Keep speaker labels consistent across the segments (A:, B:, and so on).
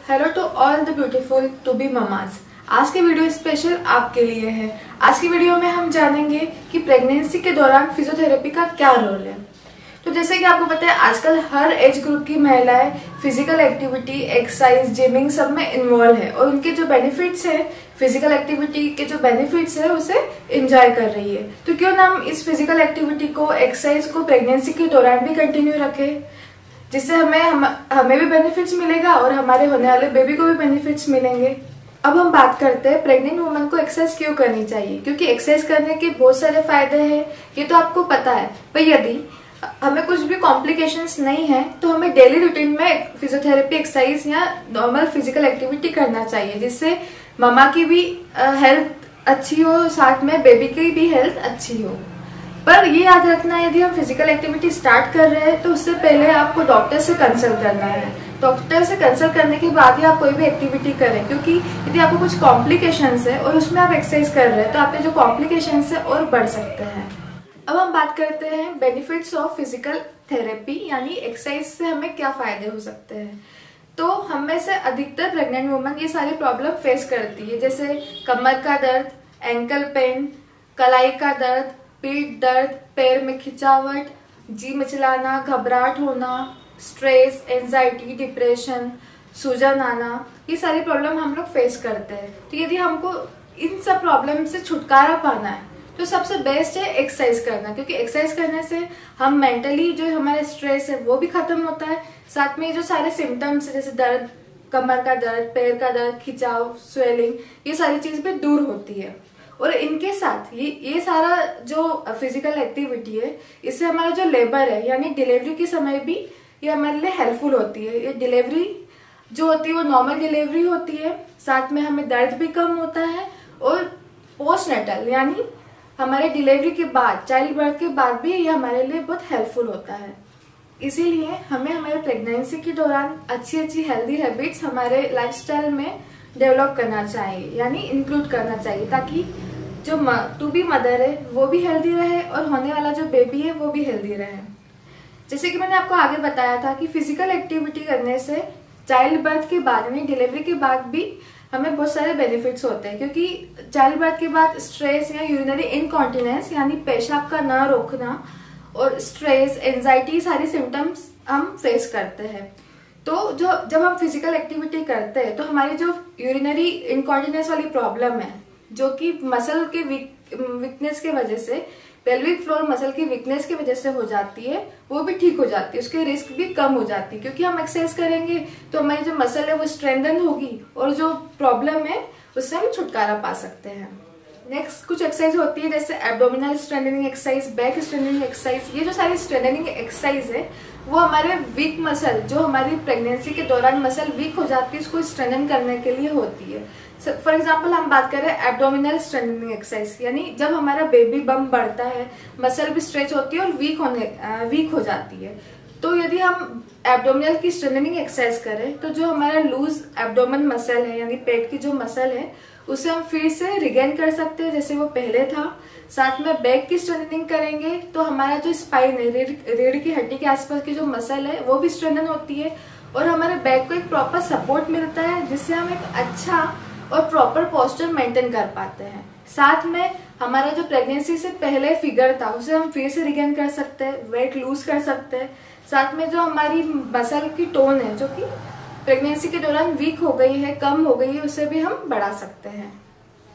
A: Hello to all the beautiful to be mamas. आज की video special आपके लिए है। आज की वीडियो में हम जानेंगे कि प्रेगनेंसी के दौरान फिजियोथेरेपी का क्या रोल है। तो जैसे कि आपको पता है, आजकल हर एज ग्रुप की महिलाएं फिजिकल एक्टिविटी, एक्सरसाइज, जिमिंग सब में इन्वॉल्व है और उनके जो बेनिफिट्स है, फिजिकल एक्टिविटी के जो बेनिफिट्स है उसे एंजॉय कर रही है। तो क्यों ना हम इस फिजिकल एक्टिविटी को, एक्सरसाइज को प्रेगनेंसी के दौरान भी कंटिन्यू रखें, जिससे हमें भी बेनिफिट्स मिलेगा और हमारे होने वाले बेबी को भी बेनिफिट्स मिलेंगे। अब हम बात करते हैं प्रेग्नेंट वुमन को एक्सरसाइज क्यों करनी चाहिए, क्योंकि एक्सरसाइज करने के बहुत सारे फायदे हैं, ये तो आपको पता है। पर यदि हमें कुछ भी कॉम्प्लिकेशंस नहीं है तो हमें डेली रूटीन में फिजियोथेरेपी, एक्सरसाइज या नॉर्मल फिजिकल एक्टिविटी करना चाहिए, जिससे ममा की भी हेल्थ अच्छी हो, साथ में बेबी की भी हेल्थ अच्छी हो। पर ये याद रखना, यदि हम फिजिकल एक्टिविटी स्टार्ट कर रहे हैं तो उससे पहले आपको डॉक्टर से कंसल्ट करना है। डॉक्टर से कंसल्ट करने के बाद ही आप कोई भी एक्टिविटी करें, क्योंकि यदि आपको कुछ कॉम्प्लिकेशंस है और उसमें आप एक्सरसाइज कर रहे हैं तो आपके जो कॉम्प्लिकेशंस है और बढ़ सकते हैं। अब हम बात करते हैं बेनिफिट्स ऑफ फिजिकल थेरेपी, यानी एक्सरसाइज से हमें क्या फायदे हो सकते हैं। तो हम में से अधिकतर प्रेग्नेंट वुमन ये सारी प्रॉब्लम फेस करती है, जैसे कमर का दर्द, एंकल पेन, कलाई का दर्द, पीठ दर्द, पैर में खिंचावट, जी मिचलाना, घबराहट होना, स्ट्रेस, एंजाइटी, डिप्रेशन, सूजन आना, ये सारी प्रॉब्लम हम लोग फेस करते हैं। तो यदि हमको इन सब प्रॉब्लम से छुटकारा पाना है तो सबसे बेस्ट है एक्सरसाइज करना, क्योंकि एक्सरसाइज करने से हम मेंटली जो हमारा स्ट्रेस है वो भी खत्म होता है, साथ में जो सारे सिम्टम्स जैसे दर्द, कमर का दर्द, पैर का दर्द, खिंचाव, स्वेलिंग, ये सारी चीज भी दूर होती है। और इनके साथ ये सारा जो फिजिकल एक्टिविटी है, इससे हमारा जो लेबर है यानी डिलीवरी के समय भी ये हमारे लिए हेल्पफुल होती है। ये डिलीवरी जो होती है वो नॉर्मल डिलीवरी होती है, साथ में हमें दर्द भी कम होता है। और पोस्टनेटल यानी हमारे डिलीवरी के बाद, चाइल्ड बर्थ के बाद भी ये हमारे लिए बहुत हेल्पफुल होता है। इसीलिए हमें हमारे प्रेगनेंसी के दौरान अच्छी हेल्दी हैबिट्स हमारे लाइफस्टाइल में डेवलप करना चाहिए, यानी इंक्लूड करना चाहिए, ताकि जो टू बी मदर है वो भी हेल्दी रहे और होने वाला जो बेबी है वो भी हेल्दी रहे। जैसे कि मैंने आपको आगे बताया था कि फिजिकल एक्टिविटी करने से चाइल्ड बर्थ के बाद यानी डिलीवरी के बाद भी हमें बहुत सारे बेनिफिट्स होते हैं, क्योंकि चाइल्ड बर्थ के बाद स्ट्रेस या यूरिनरी इनकॉन्टिनेंस यानी पेशाब का न रोकना और स्ट्रेस, एंजाइटी, सारी सिम्टम्स हम फेस करते हैं। तो जब हम फिजिकल एक्टिविटी करते हैं तो हमारी जो यूरिनरी इनकॉन्टिनेंस वाली प्रॉब्लम है, जो कि मसल के वीकनेस के वजह से, पेल्विक फ्लोर मसल की वीकनेस की वजह से हो जाती है, वो भी ठीक हो जाती है, उसकी रिस्क भी कम हो जाती है, क्योंकि हम एक्सरसाइज करेंगे तो हमारी जो मसल है वो स्ट्रेंथन होगी और जो प्रॉब्लम है उससे हम छुटकारा पा सकते हैं। नेक्स्ट कुछ एक्सरसाइज होती है जैसे abdominal strengthening exercise, back strengthening exercise. ये जो सारी स्ट्रेंथनिंग एक्सरसाइज है वो हमारे वीक मसल, जो हमारी प्रेगनेंसी के दौरान मसल वीक हो जाती है, उसको स्ट्रेंथन करने के लिए होती है। फॉर एग्जाम्पल हम बात करें एब्डोमिनल स्ट्रेंथनिंग एक्सरसाइज, यानी जब हमारा बेबी बम बढ़ता है, मसल भी स्ट्रेच होती है और वीक हो जाती है। तो यदि हम एब्डोमिनल की स्ट्रेंथनिंग एक्सरसाइज करें तो जो हमारा लूज एब्डोमेन मसल है यानी पेट की जो मसल है उसे हम फिर से रिगेन कर सकते हैं जैसे वो पहले था। साथ में बैक की स्ट्रेंथनिंग करेंगे तो हमारा जो स्पाइन है, रीढ़ की हड्डी के आसपास की जो मसल है वो भी स्ट्रेंथन होती है और हमारे बैक को एक प्रॉपर सपोर्ट मिलता है, जिससे हम एक अच्छा और प्रॉपर पोस्चर मेंटेन कर पाते हैं। साथ में हमारा जो प्रेगनेंसी से पहले फिगर था उसे हम फिर से रिगेन कर सकते हैं, वेट लूज कर सकते हैं। साथ में जो हमारी मसल की टोन है, जो कि प्रेगनेंसी के दौरान वीक हो गई है, कम हो गई है, उसे भी हम बढ़ा सकते हैं।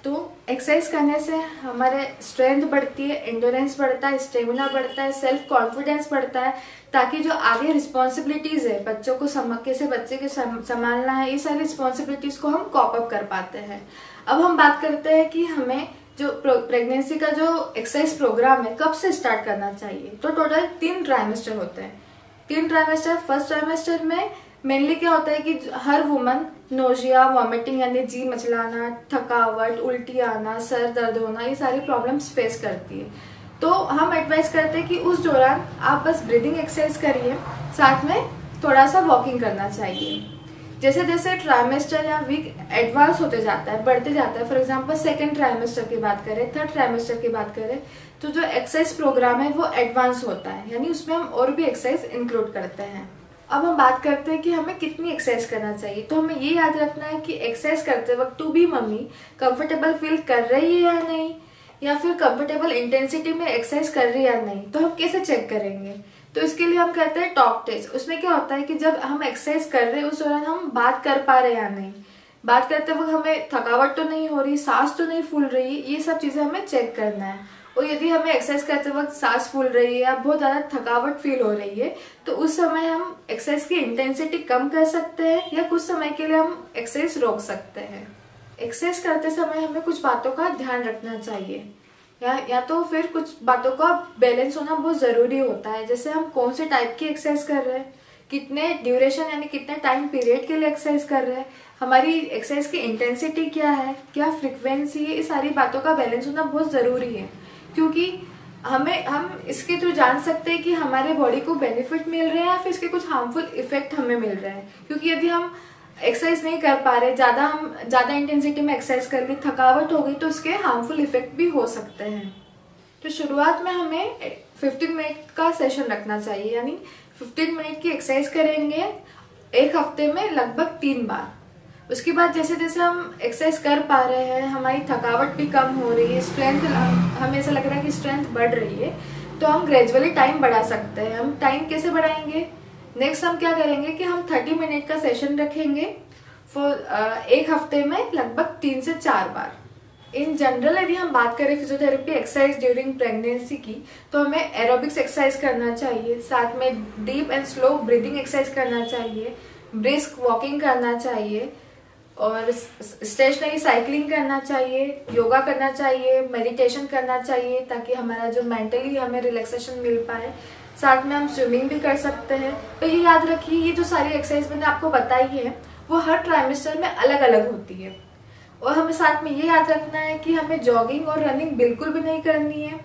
A: तो एक्सरसाइज करने से हमारे स्ट्रेंथ बढ़ती है, एंडोरेंस बढ़ता है, स्टेमिना बढ़ता है, सेल्फ कॉन्फिडेंस बढ़ता है, ताकि जो आगे रिस्पॉन्सिबिलिटीज है, बच्चों को कैसे बच्चे के संभालना है, ये सारी रिस्पॉन्सिबिलिटीज को हम कॉप अप कर पाते हैं। अब हम बात करते हैं कि हमें जो प्रेगनेंसी का जो एक्सरसाइज प्रोग्राम है कब से स्टार्ट करना चाहिए। तो टोटल 3 ट्राइमेस्टर होते हैं। 3 ट्राइमेस्टर। फर्स्ट ट्राइमेस्टर में मेनली क्या होता है कि हर वुमन नोजिया, वॉमिटिंग यानी जी मचलाना, थकावट, उल्टी आना, सर दर्द होना, ये सारी प्रॉब्लम्स फेस करती है। तो हम एडवाइस करते हैं कि उस दौरान आप बस ब्रीदिंग एक्सरसाइज करिए, साथ में थोड़ा सा वॉकिंग करना चाहिए। जैसे जैसे ट्राइमेस्टर या वीक एडवांस होते जाता है, बढ़ते जाता है, फॉर एग्जांपल सेकंड ट्राइमेस्टर की बात करें, थर्ड ट्राइमेस्टर की बात करें, तो जो एक्सरसाइज प्रोग्राम है वो एडवांस होता है, यानी उसमें हम और भी एक्सरसाइज इंक्लूड करते हैं। अब हम बात करते हैं कि हमें कितनी एक्सरसाइज करना चाहिए। तो हमें ये याद रखना है कि एक्सरसाइज करते वक्त to be mummy comfortable feel कर रही है या नहीं, या फिर कंफर्टेबल इंटेंसिटी में एक्सरसाइज कर रही है या नहीं। तो हम कैसे चेक करेंगे? तो इसके लिए हम करते हैं टॉक टेस्ट। उसमें क्या होता है कि जब हम एक्सरसाइज कर रहे हैं उस दौरान हम बात कर पा रहे हैं या नहीं, बात करते वक्त हमें थकावट तो नहीं हो रही, सांस तो नहीं फूल रही, ये सब चीजें हमें चेक करना है। और यदि हमें एक्सरसाइज करते वक्त सांस फूल रही है या बहुत ज्यादा थकावट फील हो रही है तो उस समय हम एक्सरसाइज की इंटेंसिटी कम कर सकते हैं या कुछ समय के लिए हम एक्सरसाइज रोक सकते हैं। एक्सरसाइज करते समय हमें कुछ बातों का ध्यान रखना चाहिए, या तो फिर कुछ बातों का बैलेंस होना बहुत जरूरी होता है। जैसे हम कौन से टाइप की एक्सरसाइज कर रहे हैं, कितने ड्यूरेशन यानी कितने टाइम पीरियड के लिए एक्सरसाइज कर रहे हैं, हमारी एक्सरसाइज की इंटेंसिटी क्या है, क्या फ्रिक्वेंसी है, ये सारी बातों का बैलेंस होना बहुत जरूरी है। क्योंकि हम इसके थ्रू जान सकते हैं कि हमारे बॉडी को बेनिफिट मिल रहे हैं या फिर इसके कुछ हार्मफुल इफेक्ट हमें मिल रहे हैं। क्योंकि यदि हम एक्सरसाइज नहीं कर पा रहे, ज्यादा इंटेंसिटी में एक्सरसाइज कर ली, थकावट हो गई, तो उसके हार्मफुल इफेक्ट भी हो सकते हैं। तो शुरुआत में हमें 15 मिनट का सेशन रखना चाहिए, यानी 15 मिनट की एक्सरसाइज करेंगे एक हफ्ते में लगभग 3 बार। उसके बाद जैसे जैसे हम एक्सरसाइज कर पा रहे हैं, हमारी थकावट भी कम हो रही है, स्ट्रेंथ हमें ऐसा लग रहा है कि स्ट्रेंथ बढ़ रही है, तो हम ग्रेजुअली टाइम बढ़ा सकते हैं। हम टाइम कैसे बढ़ाएंगे? नेक्स्ट हम क्या करेंगे कि हम 30 मिनट का सेशन रखेंगे एक हफ्ते में लगभग 3 से 4 बार। इन जनरल यदि हम बात करें फिजियोथेरेपी एक्सरसाइज ड्यूरिंग प्रेगनेंसी की, तो हमें एरोबिक्स एक्सरसाइज करना चाहिए, साथ में deep and slow breathing exercise करना चाहिए, ब्रिस्क वॉकिंग करना चाहिए और स्टेशनरी साइकिलिंग करना चाहिए, योगा करना चाहिए, मेडिटेशन करना चाहिए ताकि हमारा जो मेंटली हमें रिलैक्सेशन मिल पाए। साथ में हम स्विमिंग भी कर सकते हैं। तो ये याद रखिए, ये जो सारी एक्सरसाइज मैंने आपको बताई है वो हर ट्राइमेस्टर में अलग अलग होती है। और हमें साथ में ये याद रखना है कि हमें जॉगिंग और रनिंग बिल्कुल भी नहीं करनी है।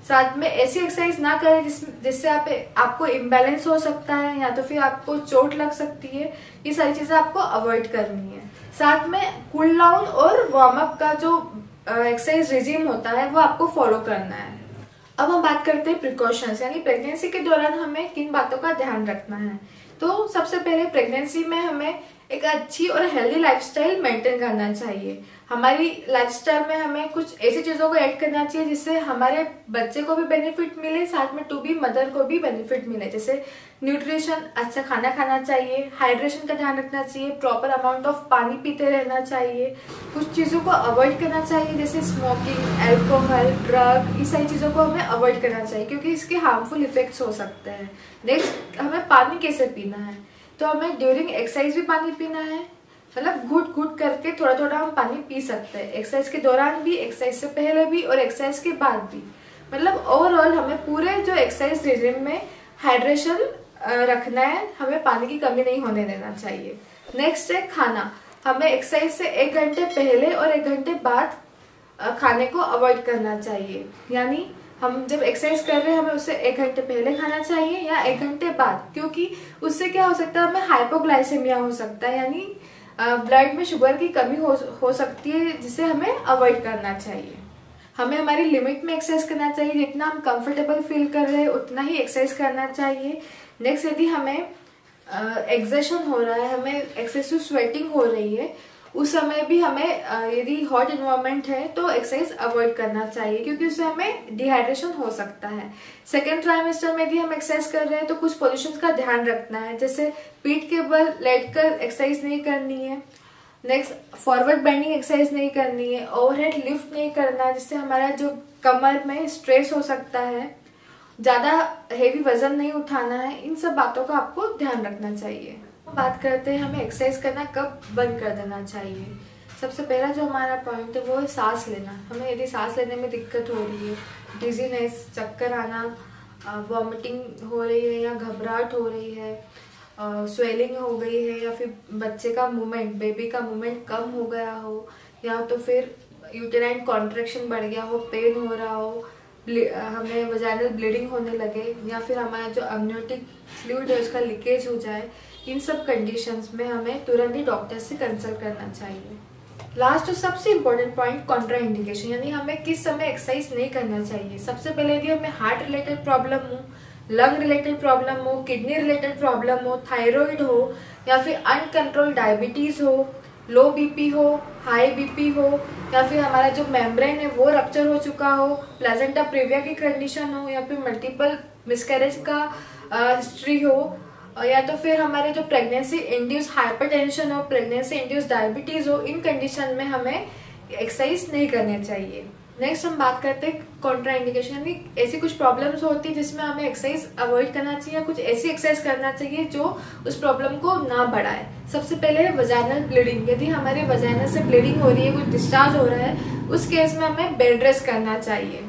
A: साथ में ऐसी एक्सरसाइज ना करें जिससे आपको इम्बैलेंस हो सकता है या तो फिर आपको चोट लग सकती है। ये सारी चीजें आपको अवॉइड करनी है। साथ में कूल डाउन और वार्म अप का जो एक्सरसाइज रिजीम होता है वो आपको फॉलो करना है। अब हम बात करते हैं प्रिकॉशंस, यानी प्रेगनेंसी के दौरान हमें किन बातों का ध्यान रखना है। तो सबसे पहले प्रेगनेंसी में हमें एक अच्छी और हेल्दी लाइफस्टाइल मेंटेन करना चाहिए। हमारी लाइफस्टाइल में हमें कुछ ऐसी चीजों को ऐड करना चाहिए जिससे हमारे बच्चे को भी बेनिफिट मिले, साथ में टू बी मदर को भी बेनिफिट मिले। जैसे न्यूट्रिशन, अच्छा खाना खाना चाहिए, हाइड्रेशन का ध्यान रखना चाहिए, प्रॉपर अमाउंट ऑफ पानी पीते रहना चाहिए, कुछ चीजों को अवॉइड करना चाहिए जैसे स्मोकिंग, एल्कोहल, ड्रग, इस सारी चीजों को हमें अवॉइड करना चाहिए क्योंकि इसके हार्मफुल इफेक्ट्स हो सकते हैं। नेक्स्ट, हमें पानी कैसे पीना है, तो हमें ड्यूरिंग एक्सरसाइज भी पानी पीना है, मतलब घुट घुट करके थोड़ा थोड़ा हम पानी पी सकते हैं, एक्सरसाइज के दौरान भी, एक्सरसाइज से पहले भी और एक्सरसाइज के बाद भी। मतलब ओवरऑल हमें पूरे जो एक्सरसाइज रिजिम में हाइड्रेशन रखना है, हमें पानी की कमी नहीं होने देना चाहिए। नेक्स्ट है खाना, हमें एक्सरसाइज से 1 घंटे पहले और 1 घंटे बाद खाने को अवॉइड करना चाहिए। यानी हम जब एक्सरसाइज कर रहे हैं हमें उससे 1 घंटे पहले खाना चाहिए या 1 घंटे बाद, क्योंकि उससे क्या हो सकता है, हमें हाइपोग्लाइसेमिया हो सकता है, यानी ब्लड में शुगर की कमी हो सकती है, जिसे हमें अवॉइड करना चाहिए। हमें हमारी लिमिट में एक्सरसाइज करना चाहिए, जितना हम कंफर्टेबल फील कर रहे हैं उतना ही एक्सरसाइज करना चाहिए। नेक्स्ट, यदि हमें एक्सर्शन हो रहा है, हमें एक्सेसिव स्वेटिंग हो रही है, उस समय भी हमें यदि हॉट एनवायरनमेंट है तो एक्सरसाइज अवॉइड करना चाहिए क्योंकि उससे हमें डिहाइड्रेशन हो सकता है। सेकेंड ट्राइमेस्टर में यदि हम एक्सरसाइज कर रहे हैं तो कुछ पोजीशंस का ध्यान रखना है, जैसे पीठ के बल लेटकर एक्सरसाइज नहीं करनी है। नेक्स्ट, फॉरवर्ड बेंडिंग एक्सरसाइज नहीं करनी है, ओवरहेड लिफ्ट नहीं करना है जिससे हमारा जो कमर में स्ट्रेस हो सकता है, ज्यादा हेवी वजन नहीं उठाना है। इन सब बातों का आपको ध्यान रखना चाहिए। बात करते हैं हमें एक्सरसाइज करना कब बंद कर देना चाहिए। सबसे पहला जो हमारा पॉइंट है वो है सांस लेना। हमें यदि सांस लेने में दिक्कत हो रही है, डिजीनेस, चक्कर आना, वॉमिटिंग हो रही है या घबराहट हो रही है, स्वेलिंग हो गई है, या फिर बच्चे का मूवमेंट, बेबी का मूवमेंट कम हो गया हो, या तो फिर यूटेराइन कॉन्ट्रैक्शन बढ़ गया हो, पेन हो रहा हो, हमें वजाइनल ब्लीडिंग होने लगे, या फिर हमारा जो अम्नियोटिक फ्लूइड है उसका लीकेज हो जाए, इन सब कंडीशंस में हमें तुरंत ही डॉक्टर से कंसल्ट करना चाहिए। लास्ट और सबसे इम्पोर्टेंट पॉइंट, कॉन्ट्रा इंडिकेशन, यानी हमें किस समय एक्सरसाइज नहीं करना चाहिए। सबसे पहले यदि हमें हार्ट रिलेटेड प्रॉब्लम हो लंग रिलेटेड प्रॉब्लम हो, किडनी रिलेटेड प्रॉब्लम हो, थायराइड हो, या फिर अनकंट्रोल डायबिटीज हो, लो बीपी हो, हाई बीपी हो, या फिर हमारा जो मेम्ब्रेन है वो रप्चर हो चुका हो, प्लेजेंटा प्रीविया की कंडीशन हो, या फिर मल्टीपल मिसकैरेज का हिस्ट्री हो, या तो फिर हमारे जो प्रेगनेंसी इंड्यूस हाइपरटेंशन हो, प्रेगनेंसी इंड्यूस डायबिटीज हो, इन कंडीशन में हमें एक्सरसाइज नहीं करनी चाहिए। नेक्स्ट हम बात करते हैं कॉन्ट्रा इंडिकेशन, यानी ऐसी कुछ प्रॉब्लम्स होती है जिसमें हमें एक्सरसाइज अवॉइड करना चाहिए, कुछ ऐसी एक्सरसाइज करना चाहिए जो उस प्रॉब्लम को ना बढ़ाए। सबसे पहले है वजाइनल ब्लीडिंग। यदि हमारे वजाइना से ब्लीडिंग हो रही है, कुछ डिस्चार्ज हो रहा है, उस केस में हमें बेड रेस्ट करना चाहिए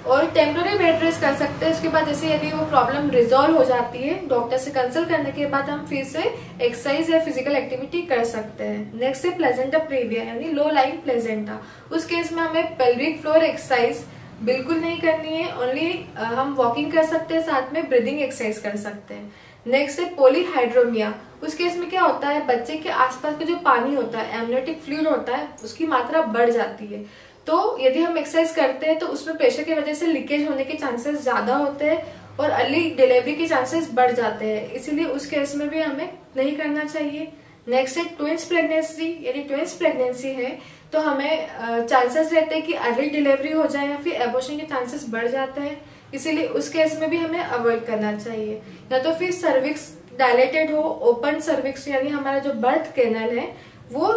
A: और टेम्पररी बेड रेस्ट कर सकते हैं। उसके बाद जैसे यदि वो प्रॉब्लम रिजॉल्व हो जाती है, डॉक्टर से कंसल्ट करने के बाद हम फिर से एक्सरसाइज या फिजिकल एक्टिविटी कर सकते हैं। नेक्स्ट है प्लेजेंटा प्रीविया, यानी लो लाइंग प्लेजेंटा। उस केस में हमें पेल्विक फ्लोर एक्सरसाइज बिल्कुल नहीं करनी है, ओनली हम वॉकिंग कर सकते हैं, साथ में ब्रीदिंग एक्सरसाइज कर सकते हैं। नेक्स्ट है पॉलीहाइड्रोमिया। उस केस में क्या होता है, बच्चे के आसपास का जो पानी होता है, एमनियोटिक फ्लूइड होता है, उसकी मात्रा बढ़ जाती है। तो यदि हम एक्सरसाइज करते हैं तो उसमें प्रेशर की वजह से लीकेज होने के चांसेस ज्यादा होते हैं और अर्ली डिलीवरी के चांसेस बढ़ जाते हैं, इसीलिए उस केस में भी हमें नहीं करना चाहिए। नेक्स्ट है ट्विंस प्रेगनेंसी। यदि ट्विंस प्रेगनेंसी है तो हमें चांसेस रहते हैं कि अर्ली डिलीवरी हो जाए या फिर एबॉर्शन के चांसेस बढ़ जाते हैं, इसीलिए उस केस में भी हमें अवॉइड करना चाहिए। या तो फिर सर्विक्स डायलेटेड हो, ओपन सर्विक्स यानी हमारा जो बर्थ कैनल है वो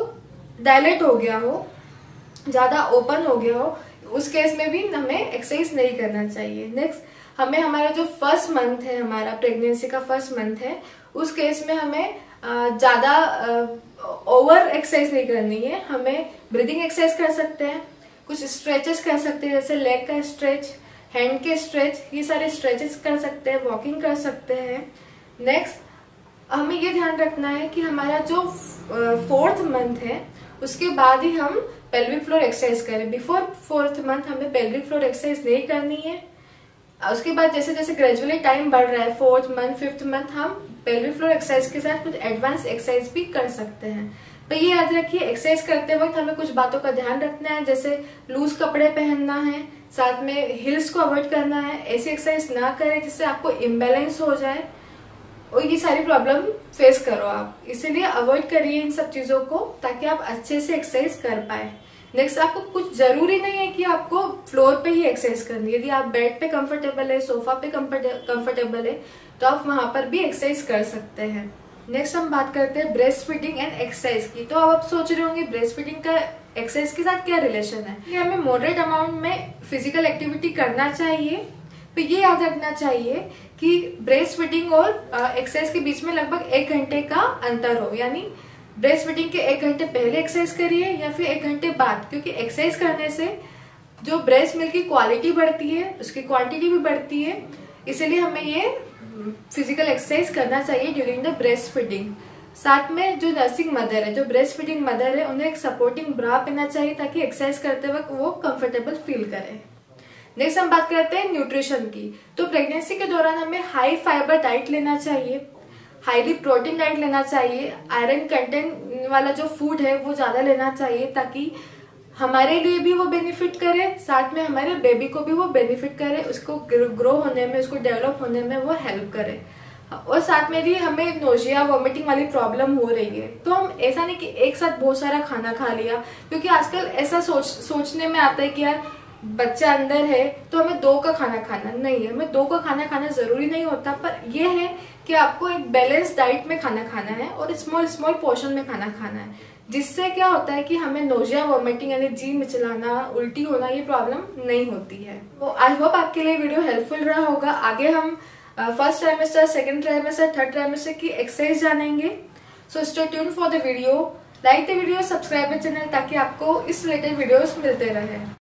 A: डायलेट हो गया हो, ज्यादा ओपन हो गया हो, उस केस में भी हमें एक्सरसाइज नहीं करना चाहिए। नेक्स्ट हमें हमारा जो फर्स्ट मंथ है, हमारा प्रेगनेंसी का फर्स्ट मंथ है, उस केस में हमें ज्यादा ओवर एक्सरसाइज नहीं करनी है। हमें ब्रीदिंग एक्सरसाइज कर सकते हैं, कुछ स्ट्रेचेस कर सकते हैं, जैसे लेग का स्ट्रेच, हैंड के स्ट्रेच, ये सारे स्ट्रेचेस कर सकते हैं, वॉकिंग कर सकते हैं। नेक्स्ट हमें ये ध्यान रखना है कि हमारा जो फोर्थ मंथ है उसके बाद ही हम पेल्विक फ्लोर एक्सरसाइज करें। बिफोर फोर्थ मंथ हमें पेल्विक फ्लोर एक्सरसाइज नहीं करनी है। उसके बाद जैसे जैसे ग्रेजुअली टाइम बढ़ रहा है, फोर्थ मंथ, फिफ्थ मंथ, हम पेल्विक फ्लोर एक्सरसाइज के साथ कुछ एडवांस एक्सरसाइज भी कर सकते हैं। तो ये याद रखिए, एक्सरसाइज करते वक्त हमें कुछ बातों का ध्यान रखना है, जैसे लूज कपड़े पहनना है, साथ में हिल्स को अवॉइड करना है, ऐसी एक्सरसाइज ना करें जिससे आपको इम्बेलेंस हो जाए और ये सारी प्रॉब्लम फेस करो आप। इसीलिए अवॉइड करिए इन सब चीजों को ताकि आप अच्छे से एक्सरसाइज कर पाए। नेक्स्ट, आपको कुछ जरूरी नहीं है कि आपको फ्लोर पे ही एक्सरसाइज करनी है। यदि आप बेड पे कंफर्टेबल है, सोफा पे कंफर्टेबल है, तो आप वहां पर भी एक्सरसाइज कर सकते हैं। नेक्स्ट हम बात करते हैं ब्रेस्ट फीडिंग एंड एक्सरसाइज की। तो आप सोच रहे होंगे ब्रेस्ट फीडिंग का एक्सरसाइज के साथ क्या रिलेशन है। ये हमें मॉडरेट अमाउंट में फिजिकल एक्टिविटी करना चाहिए। तो ये याद रखना चाहिए कि ब्रेस्ट फीडिंग और एक्सरसाइज के बीच में लगभग 1 घंटे का अंतर हो, यानी ब्रेस्ट फीडिंग के 1 घंटे पहले एक्सरसाइज करिए या फिर 1 घंटे बाद, क्योंकि एक्सरसाइज करने से जो ब्रेस्ट मिल्क की क्वालिटी बढ़ती है, उसकी क्वांटिटी भी बढ़ती है। इसलिए हमें ये फिजिकल एक्सरसाइज करना चाहिए ड्यूरिंग द ब्रेस्ट फीडिंग। साथ में जो नर्सिंग मदर है, जो ब्रेस्ट फीडिंग मदर है, उन्हें एक सपोर्टिंग ब्रा पहनना चाहिए ताकि एक्सरसाइज करते वक्त वो कंफर्टेबल फील करे। नेक्स्ट हम बात करते हैं न्यूट्रिशन की। तो प्रेगनेंसी के दौरान हमें हाई फाइबर डाइट लेना चाहिए, हाईली प्रोटीन डाइट लेना चाहिए, आयरन कंटेंट वाला जो फूड है वो ज्यादा लेना चाहिए ताकि हमारे लिए भी वो बेनिफिट करे, साथ में हमारे बेबी को भी वो बेनिफिट करे, उसको ग्रो होने में, उसको डेवलप होने में वो हेल्प करे। और साथ में यदि हमें नोजिया वॉमिटिंग वाली प्रॉब्लम हो रही है तो हम ऐसा नहीं कि एक साथ बहुत सारा खाना खा लिया, क्योंकि आजकल ऐसा सोचने में आता है कि यार बच्चा अंदर है तो हमें 2 का खाना खाना नहीं है। हमें 2 का खाना खाना जरूरी नहीं होता, पर यह है कि आपको एक बैलेंस डाइट में खाना खाना है और स्मॉल पोर्शन में खाना खाना है, जिससे क्या होता है कि हमें नोजिया वॉमिटिंग यानी जी मिचलाना, उल्टी होना, ये प्रॉब्लम नहीं होती है। तो आई होप आपके लिए वीडियो हेल्पफुल रहा होगा। आगे हम first trimester, second trimester, third trimester की एक्सरसाइज जानेंगे। So stay tuned for the video, like the video, subscribe the channel ताकि आपको इस रिलेटेड वीडियोस मिलते रहे।